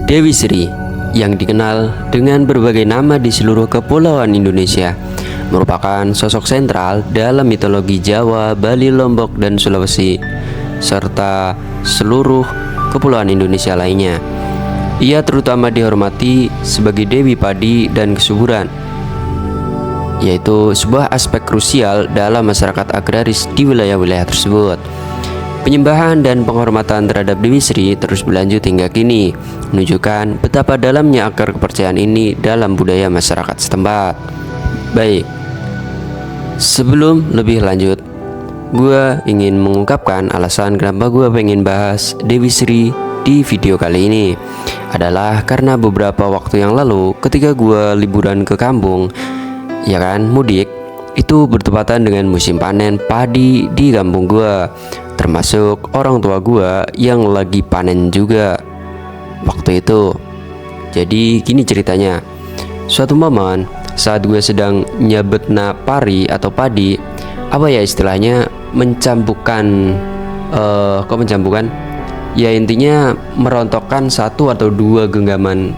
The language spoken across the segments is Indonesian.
Dewi Sri yang dikenal dengan berbagai nama di seluruh kepulauan Indonesia merupakan sosok sentral dalam mitologi Jawa, Bali, Lombok, dan Sulawesi serta seluruh kepulauan Indonesia lainnya. Ia terutama dihormati sebagai Dewi Padi dan Kesuburan, yaitu sebuah aspek krusial dalam masyarakat agraris di wilayah-wilayah tersebut. Penyembahan dan penghormatan terhadap Dewi Sri terus berlanjut hingga kini, menunjukkan betapa dalamnya akar kepercayaan ini dalam budaya masyarakat setempat. Baik, sebelum lebih lanjut, gue ingin mengungkapkan alasan kenapa gue pengen bahas Dewi Sri di video kali ini. Adalah karena beberapa waktu yang lalu ketika gue liburan ke kampung, ya kan, mudik, itu bertepatan dengan musim panen padi di kampung gue, termasuk orang tua gue yang lagi panen juga waktu itu. Jadi gini ceritanya, suatu momen saat gue sedang nyabetna pari atau padi, apa ya istilahnya, mencambukan, ya intinya merontokkan satu atau dua genggaman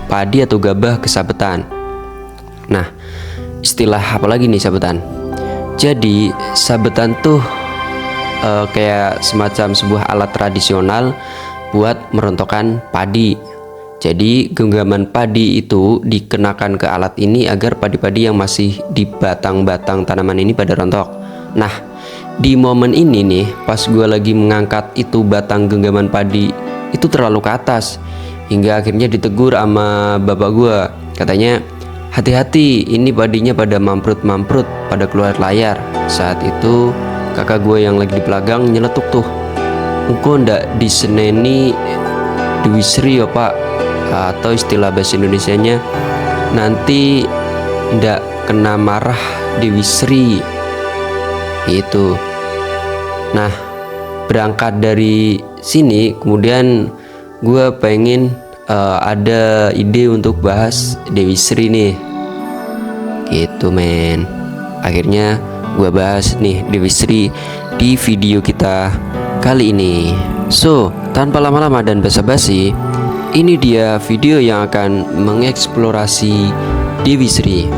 padi atau gabah ke sabetan. Nah, istilah apa lagi nih sabetan? Jadi sabetan tuh kayak semacam sebuah alat tradisional buat merontokkan padi. Jadi genggaman padi itu dikenakan ke alat ini agar padi-padi yang masih di batang-batang tanaman ini pada rontok. Nah, di momen ini nih, pas gue lagi mengangkat itu batang genggaman padi itu terlalu ke atas, hingga akhirnya ditegur sama bapak gue. Katanya, hati-hati, ini padinya pada mamprut-mamprut, pada keluar layar. Saat itu kakak gue yang lagi di pelagang nyeletuk tuh, engko ndak diseneni Dewi Sri ya pak, atau istilah bahasa Indonesianya, nanti ndak kena marah Dewi Sri itu. Nah, berangkat dari sini kemudian gue pengen ada ide untuk bahas Dewi Sri nih gitu men. Akhirnya gue bahas nih Dewi Sri di video kita kali ini. So, tanpa lama-lama dan basa-basi, ini dia video yang akan mengeksplorasi Dewi Sri.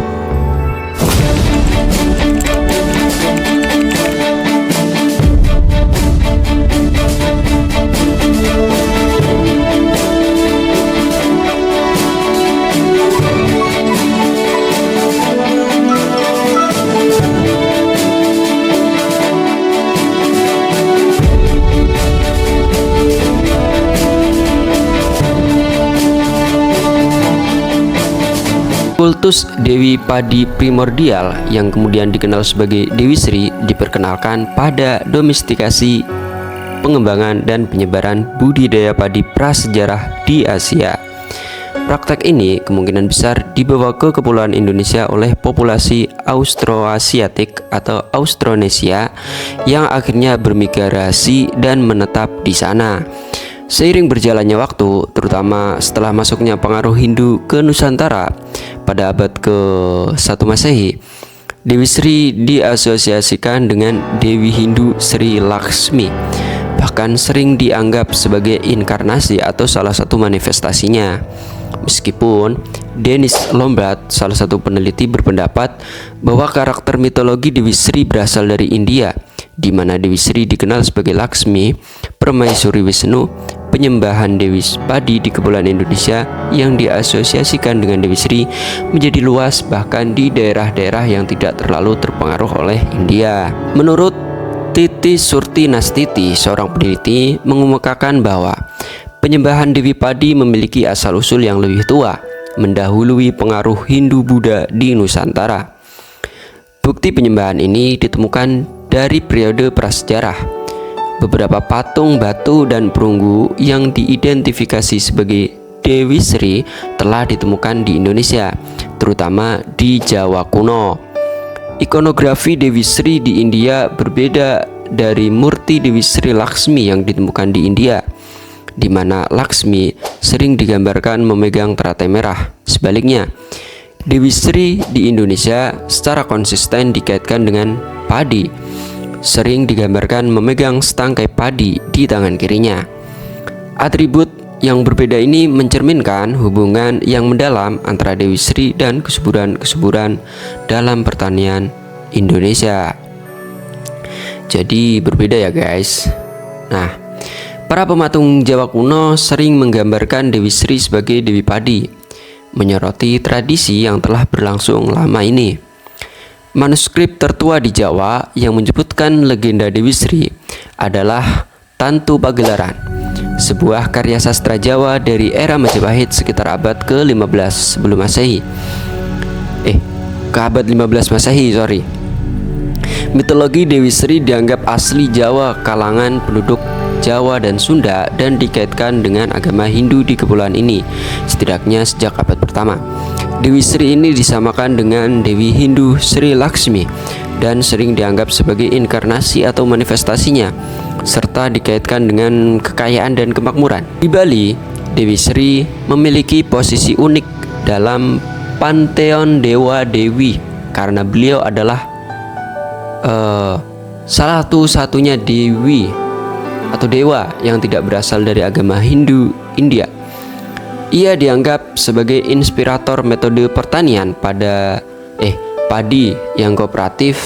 Kultus Dewi Padi primordial yang kemudian dikenal sebagai Dewi Sri diperkenalkan pada domestikasi, pengembangan, dan penyebaran budidaya padi prasejarah di Asia. Praktek ini kemungkinan besar dibawa ke kepulauan Indonesia oleh populasi Austroasiatik atau Austronesia yang akhirnya bermigrasi dan menetap di sana. Seiring berjalannya waktu, terutama setelah masuknya pengaruh Hindu ke Nusantara pada abad ke-1 Masehi, Dewi Sri diasosiasikan dengan Dewi Hindu Sri Laksmi, bahkan sering dianggap sebagai inkarnasi atau salah satu manifestasinya. Meskipun Dennis Lombard, salah satu peneliti, berpendapat bahwa karakter mitologi Dewi Sri berasal dari India, di mana Dewi Sri dikenal sebagai Laksmi, permaisuri Wisnu. Penyembahan Dewi Padi di kepulauan Indonesia yang diasosiasikan dengan Dewi Sri menjadi luas, bahkan di daerah-daerah yang tidak terlalu terpengaruh oleh India. Menurut Titi Surti Nastiti, seorang peneliti, mengemukakan bahwa penyembahan Dewi Padi memiliki asal-usul yang lebih tua, mendahului pengaruh Hindu-Buddha di Nusantara. Bukti penyembahan ini ditemukan dari periode prasejarah. Beberapa patung batu dan perunggu yang diidentifikasi sebagai Dewi Sri telah ditemukan di Indonesia, terutama di Jawa kuno. Ikonografi Dewi Sri di India berbeda dari murti Dewi Sri Laksmi yang ditemukan di India, di mana Laksmi sering digambarkan memegang teratai merah. Sebaliknya, Dewi Sri di Indonesia secara konsisten dikaitkan dengan padi, sering digambarkan memegang setangkai padi di tangan kirinya. Atribut yang berbeda ini mencerminkan hubungan yang mendalam antara Dewi Sri dan kesuburan-kesuburan dalam pertanian Indonesia. Jadi berbeda ya guys. Nah, para pematung Jawa kuno sering menggambarkan Dewi Sri sebagai Dewi Padi, menyoroti tradisi yang telah berlangsung lama ini. Manuskrip tertua di Jawa yang menyebutkan legenda Dewi Sri adalah Tantu Pagelaran, sebuah karya sastra Jawa dari era Majapahit sekitar abad ke-15 sebelum Masehi. Ke abad 15 Masehi, sorry. Mitologi Dewi Sri dianggap asli Jawa kalangan penduduk Jawa dan Sunda dan dikaitkan dengan agama Hindu di kepulauan ini, setidaknya sejak abad pertama. Dewi Sri ini disamakan dengan Dewi Hindu Sri Laksmi dan sering dianggap sebagai inkarnasi atau manifestasinya, serta dikaitkan dengan kekayaan dan kemakmuran. Di Bali, Dewi Sri memiliki posisi unik dalam panteon dewa dewi karena beliau adalah salah satu-satunya dewi atau dewa yang tidak berasal dari agama Hindu India. Ia dianggap sebagai inspirator metode pertanian padi yang kooperatif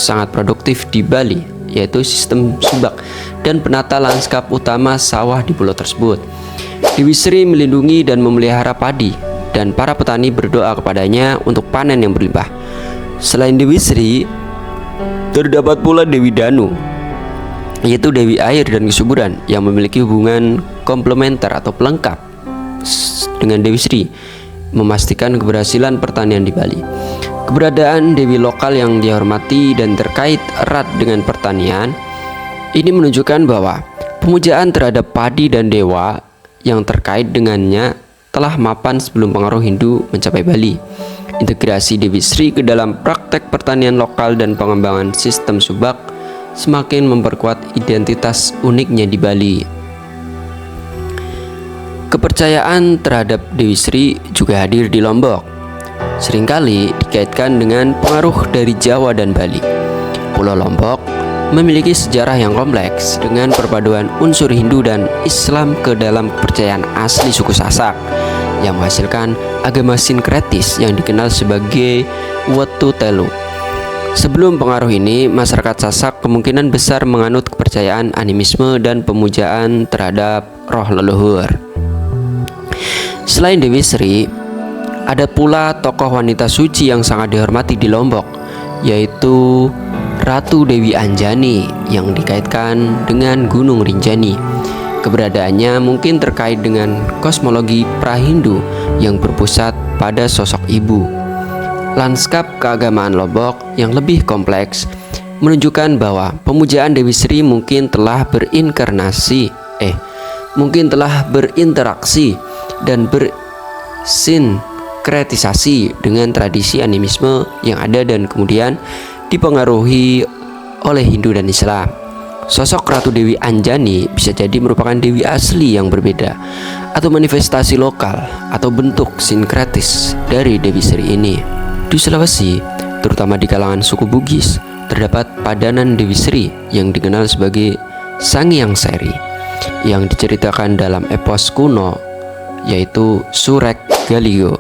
sangat produktif di Bali, yaitu sistem subak, dan penata lanskap utama sawah di pulau tersebut. Dewi Sri melindungi dan memelihara padi, dan para petani berdoa kepadanya untuk panen yang berlimpah. Selain Dewi Sri, terdapat pula Dewi Danu, yaitu Dewi Air dan Kesuburan, yang memiliki hubungan komplementer atau pelengkap dengan Dewi Sri, memastikan keberhasilan pertanian di Bali. Keberadaan dewi lokal yang dihormati dan terkait erat dengan pertanian ini menunjukkan bahwa pemujaan terhadap padi dan dewa yang terkait dengannya telah mapan sebelum pengaruh Hindu mencapai Bali. Integrasi Dewi Sri ke dalam praktek pertanian lokal dan pengembangan sistem subak semakin memperkuat identitas uniknya di Bali. Kepercayaan terhadap Dewi Sri juga hadir di Lombok. Seringkali dikaitkan dengan pengaruh dari Jawa dan Bali. Pulau Lombok memiliki sejarah yang kompleks dengan perpaduan unsur Hindu dan Islam ke dalam kepercayaan asli suku Sasak yang menghasilkan agama sinkretis yang dikenal sebagai Wetu Telu. Sebelum pengaruh ini, masyarakat Sasak kemungkinan besar menganut kepercayaan animisme dan pemujaan terhadap roh leluhur. Selain Dewi Sri, ada pula tokoh wanita suci yang sangat dihormati di Lombok, yaitu Ratu Dewi Anjani yang dikaitkan dengan Gunung Rinjani. Keberadaannya mungkin terkait dengan kosmologi pra-Hindu yang berpusat pada sosok ibu. Lanskap keagamaan Lombok yang lebih kompleks menunjukkan bahwa pemujaan Dewi Sri mungkin telah berinteraksi dan bersinkretisasi dengan tradisi animisme yang ada dan kemudian dipengaruhi oleh Hindu dan Islam. Sosok Ratu Dewi Anjani bisa jadi merupakan dewi asli yang berbeda atau manifestasi lokal atau bentuk sinkretis dari Dewi Sri ini. Di Sulawesi, terutama di kalangan suku Bugis, terdapat padanan Dewi Sri yang dikenal sebagai Sanghyang Seri yang diceritakan dalam epos kuno yaitu Surek Galigo.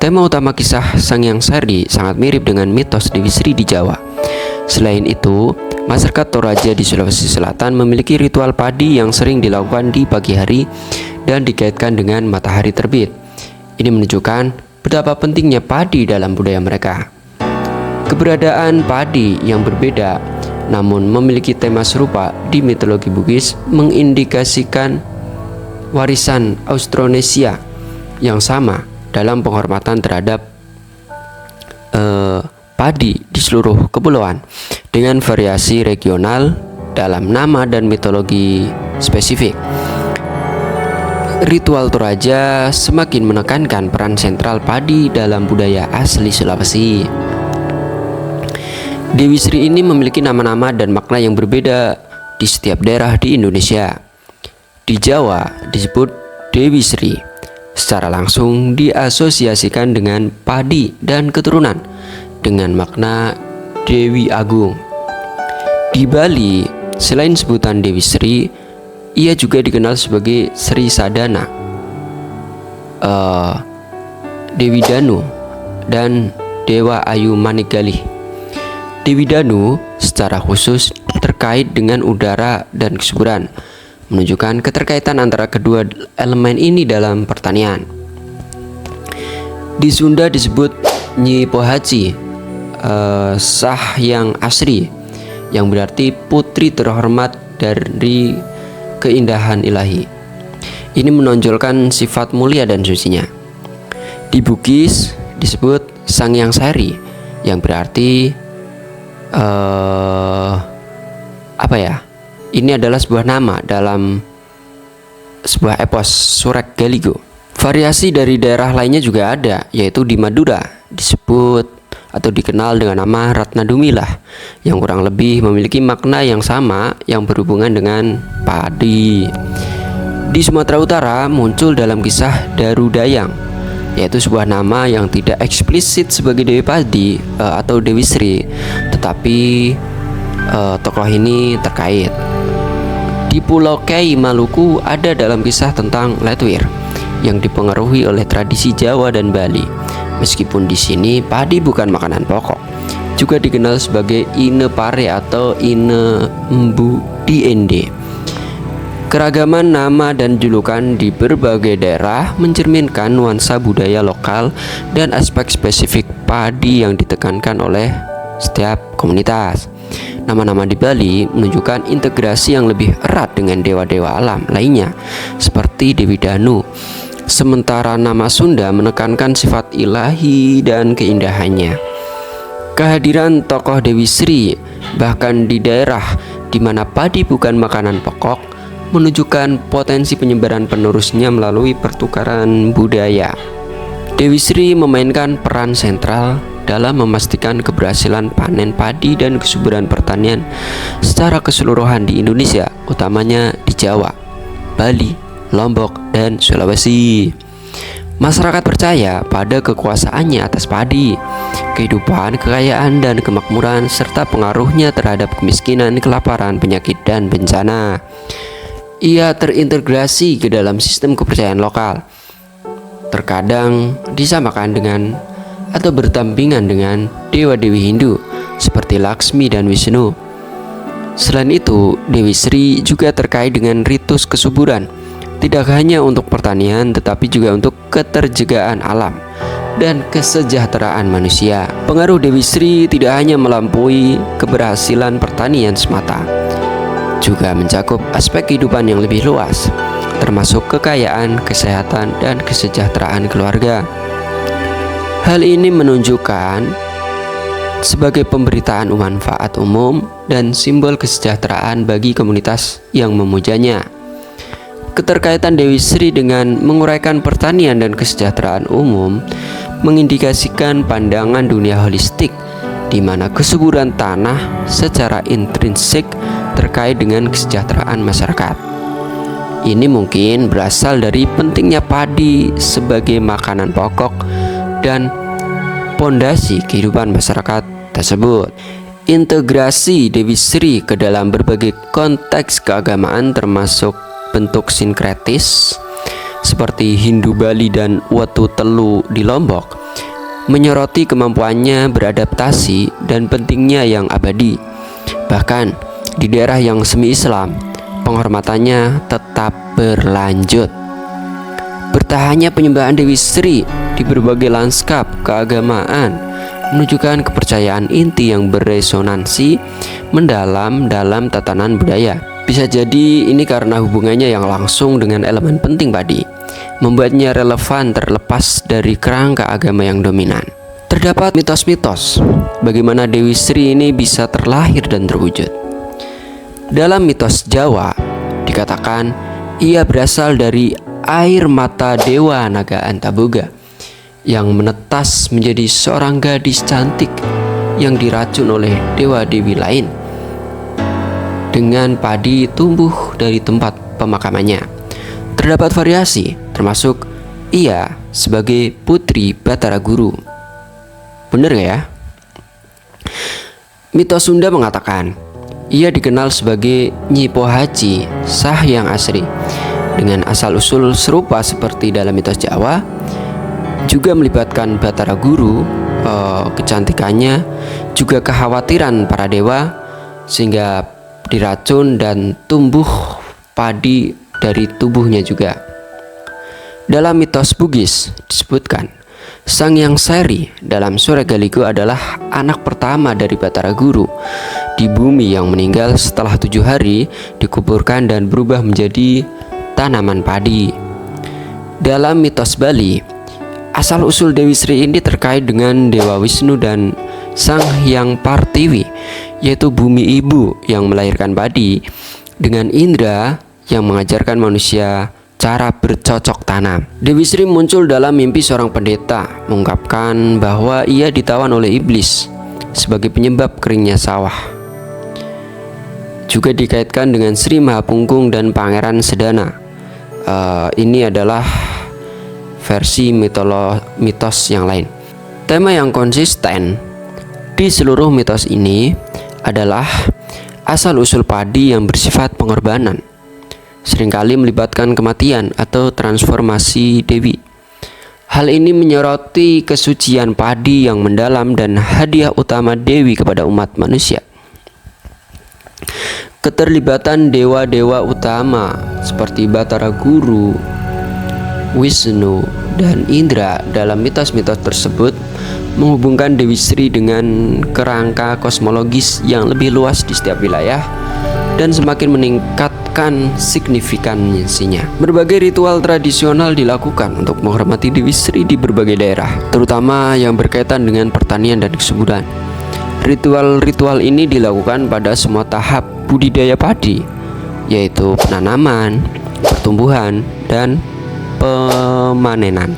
Tema utama kisah Sanghyang Seri sangat mirip dengan mitos Dewi Sri di Jawa. Selain itu, masyarakat Toraja di Sulawesi Selatan memiliki ritual padi yang sering dilakukan di pagi hari dan dikaitkan dengan matahari terbit. Ini menunjukkan betapa pentingnya padi dalam budaya mereka. Keberadaan padi yang berbeda namun memiliki tema serupa di mitologi Bugis mengindikasikan warisan Austronesia yang sama dalam penghormatan terhadap padi di seluruh kepulauan dengan variasi regional dalam nama dan mitologi spesifik. Ritual Toraja semakin menekankan peran sentral padi dalam budaya asli Sulawesi. Dewi Sri ini memiliki nama-nama dan makna yang berbeda di setiap daerah di Indonesia. Di Jawa disebut Dewi Sri, secara langsung diasosiasikan dengan padi dan keturunan dengan makna Dewi Agung. Di Bali, selain sebutan Dewi Sri, Ia juga dikenal sebagai Sri Sadana, Dewi Danu, dan Dewa Ayu Manigalih. Dewi Danu secara khusus terkait dengan udara dan kesuburan, menunjukkan keterkaitan antara kedua elemen ini dalam pertanian. Di Sunda disebut Nyi Pohaci, Sahyang Asri, yang berarti putri terhormat dari keindahan ilahi. Ini menonjolkan sifat mulia dan sucinya. Di Bugis disebut Sangyang Sari, yang berarti ini adalah sebuah nama dalam sebuah epos Surak Galigo. Variasi dari daerah lainnya juga ada, yaitu di Madura disebut atau dikenal dengan nama Ratna Dumilah, yang kurang lebih memiliki makna yang sama yang berhubungan dengan padi. Di Sumatera Utara muncul dalam kisah Darudayang, yaitu sebuah nama yang tidak eksplisit sebagai Dewi Padi atau Dewi Sri, tetapi tokoh ini terkait. Di Pulau Kei, Maluku ada dalam kisah tentang Letwir yang dipengaruhi oleh tradisi Jawa dan Bali. Meskipun di sini padi bukan makanan pokok, juga dikenal sebagai Ine Pare atau Ine Mbu Diende. Keragaman nama dan julukan di berbagai daerah mencerminkan nuansa budaya lokal dan aspek spesifik padi yang ditekankan oleh setiap komunitas. Nama-nama di Bali menunjukkan integrasi yang lebih erat dengan dewa-dewa alam lainnya seperti Dewi Danu. Sementara nama Sunda menekankan sifat ilahi dan keindahannya. Kehadiran tokoh Dewi Sri bahkan di daerah di mana padi bukan makanan pokok menunjukkan potensi penyebaran penerusnya melalui pertukaran budaya. Dewi Sri memainkan peran sentral dalam memastikan keberhasilan panen padi dan kesuburan pertanian secara keseluruhan di Indonesia, utamanya di Jawa, Bali, Lombok, dan Sulawesi. Masyarakat percaya pada kekuasaannya atas padi, kehidupan, kekayaan, dan kemakmuran, serta pengaruhnya terhadap kemiskinan, kelaparan, penyakit, dan bencana. Ia terintegrasi ke dalam sistem kepercayaan lokal, terkadang disamakan dengan atau berdampingan dengan dewa-dewi Hindu seperti Laksmi dan Wisnu. Selain itu, Dewi Sri juga terkait dengan ritus kesuburan, tidak hanya untuk pertanian tetapi juga untuk keterjagaan alam dan kesejahteraan manusia. Pengaruh Dewi Sri tidak hanya melampaui keberhasilan pertanian semata, juga mencakup aspek kehidupan yang lebih luas, termasuk kekayaan, kesehatan, dan kesejahteraan keluarga. Hal ini menunjukkan sebagai pemberitaan manfaat umum dan simbol kesejahteraan bagi komunitas yang memujanya. Keterkaitan Dewi Sri dengan menguraikan pertanian dan kesejahteraan umum mengindikasikan pandangan dunia holistik, di mana kesuburan tanah secara intrinsik terkait dengan kesejahteraan masyarakat. Ini mungkin berasal dari pentingnya padi sebagai makanan pokok dan pondasi kehidupan masyarakat tersebut. Integrasi Dewi Sri ke dalam berbagai konteks keagamaan termasuk bentuk sinkretis seperti Hindu Bali dan Watu Telu di Lombok menyoroti kemampuannya beradaptasi dan pentingnya yang abadi. Bahkan di daerah yang semi Islam, penghormatannya tetap berlanjut. Bertahannya penyembahan Dewi Sri di berbagai lanskap keagamaan menunjukkan kepercayaan inti yang beresonansi mendalam dalam tatanan budaya. Bisa jadi ini karena hubungannya yang langsung dengan elemen penting padi, membuatnya relevan terlepas dari kerangka agama yang dominan. Terdapat mitos-mitos bagaimana Dewi Sri ini bisa terlahir dan terwujud. Dalam mitos Jawa dikatakan ia berasal dari air mata Dewa Naga Antaboga yang menetas menjadi seorang gadis cantik yang diracun oleh dewa-dewi lain dengan padi tumbuh dari tempat pemakamannya. Terdapat variasi, termasuk ia sebagai putri Batara Guru. Bener gak ya? Mitos Sunda mengatakan Ia dikenal sebagai Nyi Pohaci Sahyang Asri dengan asal-usul serupa seperti dalam mitos Jawa, juga melibatkan Batara Guru, kecantikannya, juga kekhawatiran para dewa sehingga diracun dan tumbuh padi dari tubuhnya juga. Dalam mitos Bugis disebutkan Sangyang Seri dalam Surya Galigo adalah anak pertama dari Batara Guru di bumi yang meninggal setelah 7 hari dikuburkan dan berubah menjadi tanaman padi. Dalam mitos Bali, asal-usul Dewi Sri ini terkait dengan Dewa Wisnu dan Sang Hyang Partiwi, yaitu bumi ibu yang melahirkan padi, dengan Indra yang mengajarkan manusia cara bercocok tanam. Dewi Sri muncul dalam mimpi seorang pendeta, mengungkapkan bahwa ia ditawan oleh iblis sebagai penyebab keringnya sawah. Juga dikaitkan dengan Sri Mahapunggung dan Pangeran Sedana. Ini adalah versi mitos yang lain. Tema yang konsisten di seluruh mitos ini adalah asal-usul padi yang bersifat pengorbanan, seringkali melibatkan kematian atau transformasi dewi. Hal ini menyoroti kesucian padi yang mendalam dan hadiah utama dewi kepada umat manusia. Keterlibatan dewa-dewa utama seperti Batara Guru, Wisnu, dan Indra dalam mitos-mitos tersebut menghubungkan Dewi Sri dengan kerangka kosmologis yang lebih luas di setiap wilayah dan semakin meningkatkan signifikansinya. Berbagai ritual tradisional dilakukan untuk menghormati Dewi Sri di berbagai daerah, terutama yang berkaitan dengan pertanian dan kesuburan. Ritual-ritual ini dilakukan pada semua tahap budidaya padi, yaitu penanaman, pertumbuhan, dan pemanenan.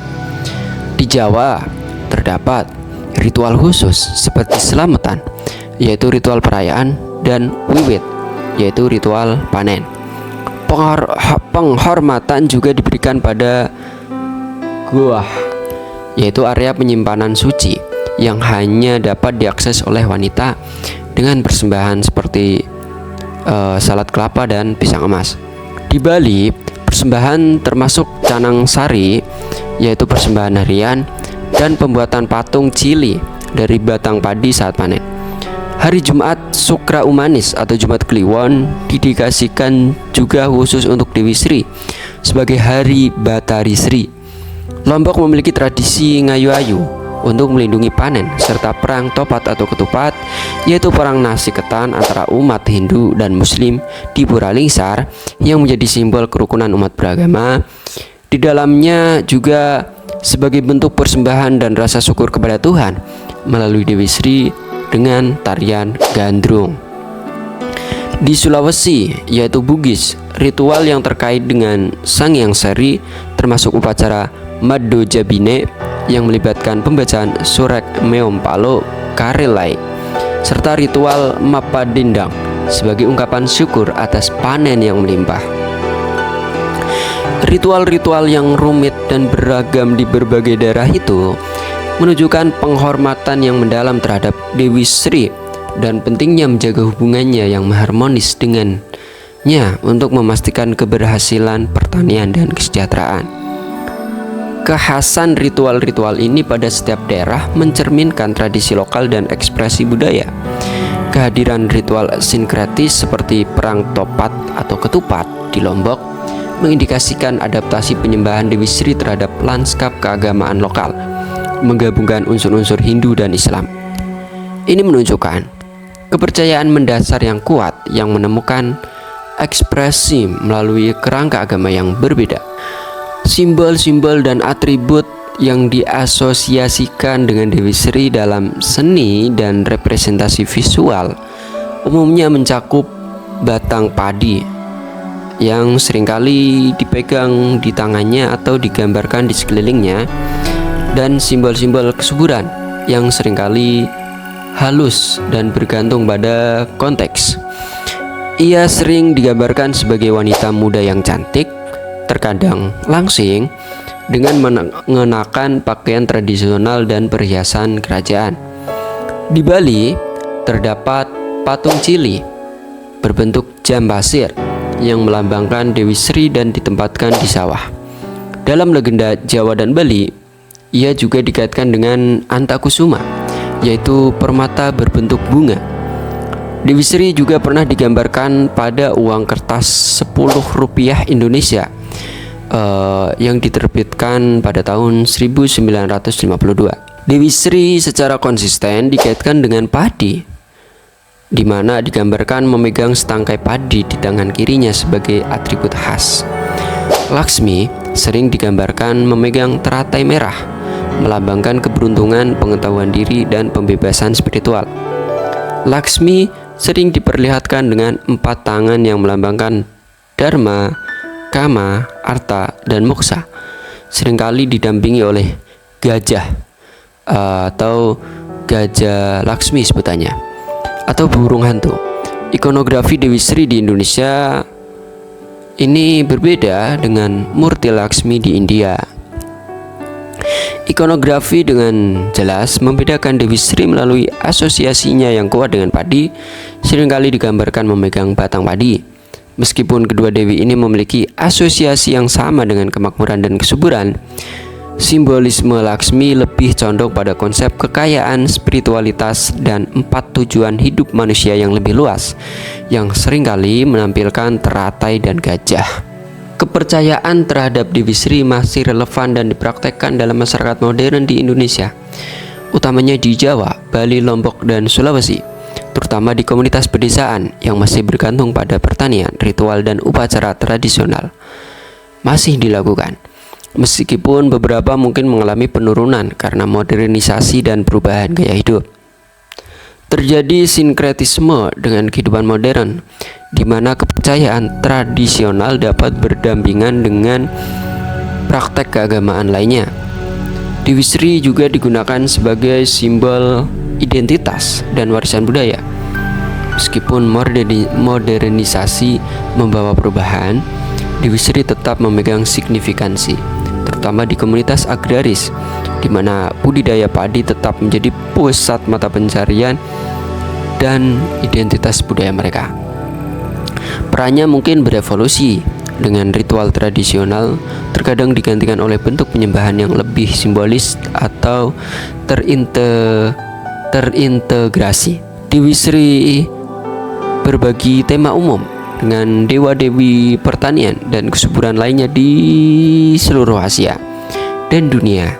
Di Jawa terdapat ritual khusus seperti selamatan, yaitu ritual perayaan, dan wiwit, yaitu ritual panen. Penghormatan juga diberikan pada goah, yaitu area penyimpanan suci yang hanya dapat diakses oleh wanita dengan persembahan seperti salad kelapa dan pisang emas. Di Bali, persembahan termasuk canang sari, yaitu persembahan harian, dan pembuatan patung cili dari batang padi saat panen. Hari Jumat Sukra Umanis atau Jumat Kliwon didedikasikan juga khusus untuk Dewi Sri sebagai Hari Batari Sri. Lombok memiliki tradisi ngayu-ayu untuk melindungi panen serta perang topat atau ketupat, yaitu perang nasi ketan antara umat Hindu dan Muslim di Pura Lingsar yang menjadi simbol kerukunan umat beragama. Di dalamnya juga sebagai bentuk persembahan dan rasa syukur kepada Tuhan melalui Dewi Sri dengan tarian gandrung. Di Sulawesi, yaitu Bugis, ritual yang terkait dengan Sangyang Seri termasuk upacara Maddo Jabine yang melibatkan pembacaan Surek Meompalo Karelai serta ritual Mapadindang sebagai ungkapan syukur atas panen yang melimpah. Ritual-ritual yang rumit dan beragam di berbagai daerah itu menunjukkan penghormatan yang mendalam terhadap Dewi Sri dan pentingnya menjaga hubungannya yang harmonis dengannya untuk memastikan keberhasilan pertanian dan kesejahteraan. Kekhasan ritual-ritual ini pada setiap daerah mencerminkan tradisi lokal dan ekspresi budaya. Kehadiran ritual sinkretis seperti perang topat atau ketupat di Lombok mengindikasikan adaptasi penyembahan Dewi Sri terhadap lanskap keagamaan lokal, menggabungkan unsur-unsur Hindu dan Islam. Ini menunjukkan kepercayaan mendasar yang kuat yang menemukan ekspresi melalui kerangka agama yang berbeda. Simbol-simbol dan atribut yang diasosiasikan dengan Dewi Sri dalam seni dan representasi visual umumnya mencakup batang padi yang seringkali dipegang di tangannya atau digambarkan di sekelilingnya, dan simbol-simbol kesuburan yang seringkali halus dan bergantung pada konteks. Ia sering digambarkan sebagai wanita muda yang cantik, terkadang langsing, dengan mengenakan pakaian tradisional dan perhiasan kerajaan. Di Bali terdapat patung cili berbentuk jam pasir yang melambangkan Dewi Sri dan ditempatkan di sawah. Dalam legenda Jawa dan Bali, ia juga dikaitkan dengan Antakusuma, yaitu permata berbentuk bunga. Dewi Sri juga pernah digambarkan pada uang kertas 10 rupiah Indonesia yang diterbitkan pada tahun 1952. Dewi Sri secara konsisten dikaitkan dengan padi, di mana digambarkan memegang setangkai padi di tangan kirinya sebagai atribut khas. Laksmi sering digambarkan memegang teratai merah, melambangkan keberuntungan, pengetahuan diri, dan pembebasan spiritual. Laksmi sering diperlihatkan dengan 4 tangan yang melambangkan Dharma, Kama, Arta, dan Moksa, seringkali didampingi oleh gajah atau gajah Laksmi sebutannya, atau burung hantu. Ikonografi Dewi Sri di Indonesia ini berbeda dengan Murti Laksmi di India. Ikonografi dengan jelas membedakan Dewi Sri melalui asosiasinya yang kuat dengan padi, seringkali digambarkan memegang batang padi. Meskipun kedua dewi ini memiliki asosiasi yang sama dengan kemakmuran dan kesuburan, simbolisme Laksmi lebih condong pada konsep kekayaan, spiritualitas, dan 4 tujuan hidup manusia yang lebih luas, yang seringkali menampilkan teratai dan gajah. Kepercayaan terhadap Dewi Sri masih relevan dan dipraktekkan dalam masyarakat modern di Indonesia, utamanya di Jawa, Bali, Lombok, dan Sulawesi, terutama di komunitas pedesaan yang masih bergantung pada pertanian, ritual, dan upacara tradisional. Masih dilakukan, meskipun beberapa mungkin mengalami penurunan karena modernisasi dan perubahan gaya hidup. Terjadi sinkretisme dengan kehidupan modern, di mana kepercayaan tradisional dapat berdampingan dengan praktek keagamaan lainnya. Dewi Sri juga digunakan sebagai simbol identitas dan warisan budaya. Meskipun modernisasi membawa perubahan, Dewi Sri tetap memegang signifikansi, terutama di komunitas agraris, di mana budidaya padi tetap menjadi pusat mata pencarian dan identitas budaya mereka. Perannya mungkin berevolusi, dengan ritual tradisional terkadang digantikan oleh bentuk penyembahan yang lebih simbolis atau terintegrasi. Dewi Sri berbagi tema umum dengan dewa-dewi pertanian dan kesuburan lainnya di seluruh Asia dan dunia,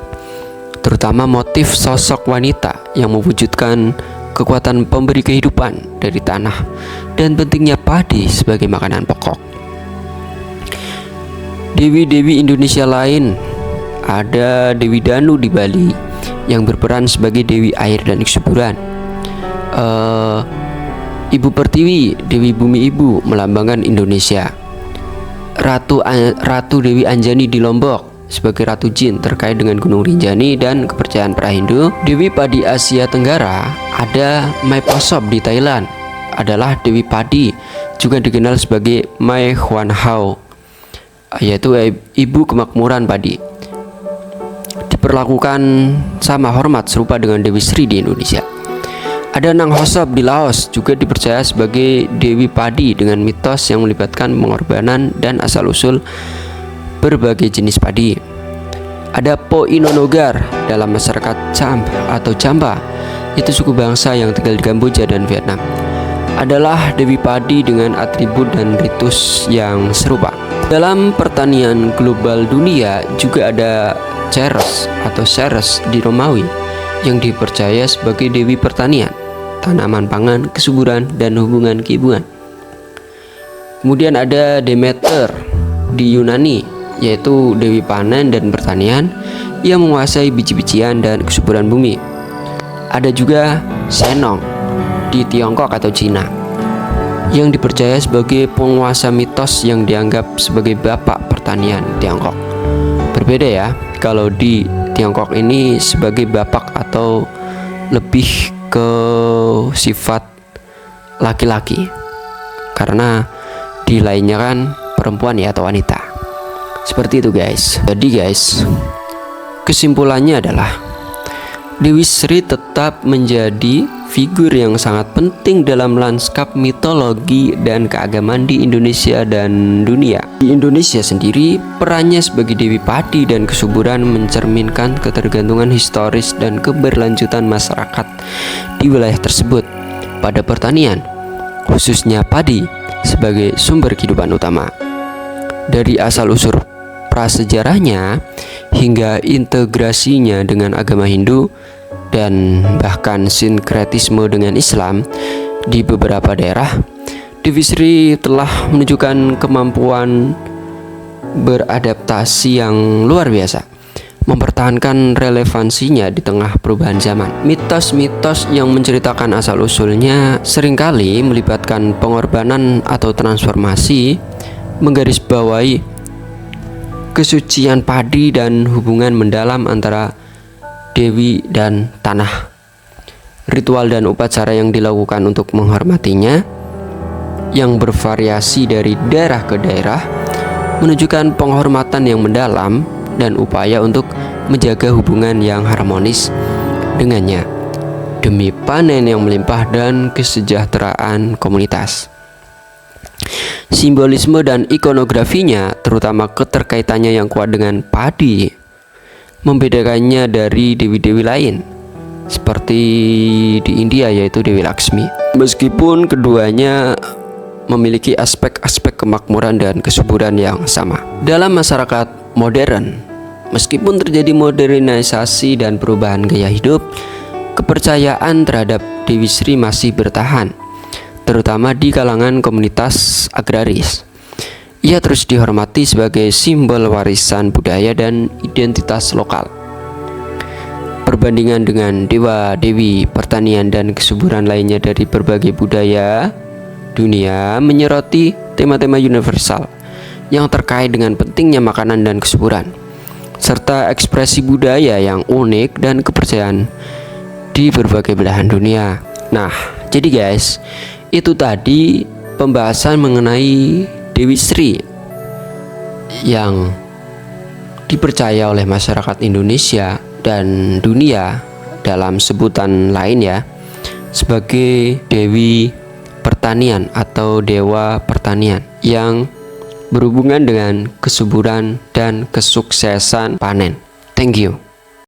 terutama motif sosok wanita yang mewujudkan kekuatan pemberi kehidupan dari tanah dan pentingnya padi sebagai makanan pokok. Dewi-dewi Indonesia lain, ada Dewi Danu di Bali yang berperan sebagai dewi air dan kesuburan. Ibu Pertiwi, Dewi Bumi Ibu, melambangkan Indonesia. Ratu Dewi Anjani di Lombok sebagai Ratu Jin terkait dengan Gunung Rinjani dan kepercayaan pra-Hindu. Dewi Padi Asia Tenggara, ada Mai Posop di Thailand, adalah Dewi Padi, juga dikenal sebagai Mai Huan Hao, yaitu ibu kemakmuran padi. Diperlakukan sama hormat serupa dengan Dewi Sri di Indonesia. Ada Nang Hosop di Laos, juga dipercaya sebagai Dewi Padi dengan mitos yang melibatkan pengorbanan dan asal-usul berbagai jenis padi. Ada Po Inonogar dalam masyarakat Cham atau Champa, itu suku bangsa yang tinggal di Kamboja dan Vietnam, adalah Dewi Padi dengan atribut dan ritus yang serupa. Dalam pertanian global dunia juga ada Ceres atau Ceres di Romawi yang dipercaya sebagai Dewi Pertanian, tanaman pangan, kesuburan, dan hubungan keibuan. Kemudian ada Demeter di Yunani, yaitu Dewi Panen dan Pertanian yang menguasai biji-bijian dan kesuburan bumi. Ada juga Senong di Tiongkok atau Cina yang dipercaya sebagai penguasa mitos yang dianggap sebagai bapak pertanian Tiongkok. Berbeda ya, kalau di Tiongkok ini sebagai bapak atau lebih ke sifat laki-laki, karena di lainnya kan perempuan ya atau wanita. Seperti itu guys. Jadi guys, kesimpulannya adalah Dewi Sri tetap menjadi figur yang sangat penting dalam lanskap mitologi dan keagamaan di Indonesia dan dunia. Di Indonesia sendiri, perannya sebagai Dewi Padi dan kesuburan mencerminkan ketergantungan historis dan keberlanjutan masyarakat di wilayah tersebut pada pertanian, khususnya padi sebagai sumber kehidupan utama. Dari asal-usul prasejarahnya hingga integrasinya dengan agama Hindu dan bahkan sinkretisme dengan Islam di beberapa daerah, Dewi Sri telah menunjukkan kemampuan beradaptasi yang luar biasa, mempertahankan relevansinya di tengah perubahan zaman. Mitos-mitos yang menceritakan asal-usulnya seringkali melibatkan pengorbanan atau transformasi, menggarisbawahi kesucian padi dan hubungan mendalam antara Dewi dan tanah. Ritual dan upacara yang dilakukan untuk menghormatinya yang bervariasi dari daerah ke daerah menunjukkan penghormatan yang mendalam dan upaya untuk menjaga hubungan yang harmonis dengannya demi panen yang melimpah dan kesejahteraan komunitas. Simbolisme dan ikonografinya, terutama keterkaitannya yang kuat dengan padi, membedakannya dari dewi-dewi lain seperti di India, yaitu Dewi Laksmi. Meskipun keduanya memiliki aspek-aspek kemakmuran dan kesuburan yang sama. Dalam masyarakat modern, meskipun terjadi modernisasi dan perubahan gaya hidup, kepercayaan terhadap Dewi Sri masih bertahan, terutama di kalangan komunitas agraris. Ia terus dihormati sebagai simbol warisan budaya dan identitas lokal. Perbandingan dengan dewa-dewi pertanian dan kesuburan lainnya dari berbagai budaya dunia menyoroti tema-tema universal yang terkait dengan pentingnya makanan dan kesuburan, serta ekspresi budaya yang unik dan kepercayaan di berbagai belahan dunia. Nah, jadi guys, itu tadi pembahasan mengenai Dewi Sri yang dipercaya oleh masyarakat Indonesia dan dunia dalam sebutan lain ya sebagai Dewi Pertanian atau Dewa Pertanian yang berhubungan dengan kesuburan dan kesuksesan panen. Thank you.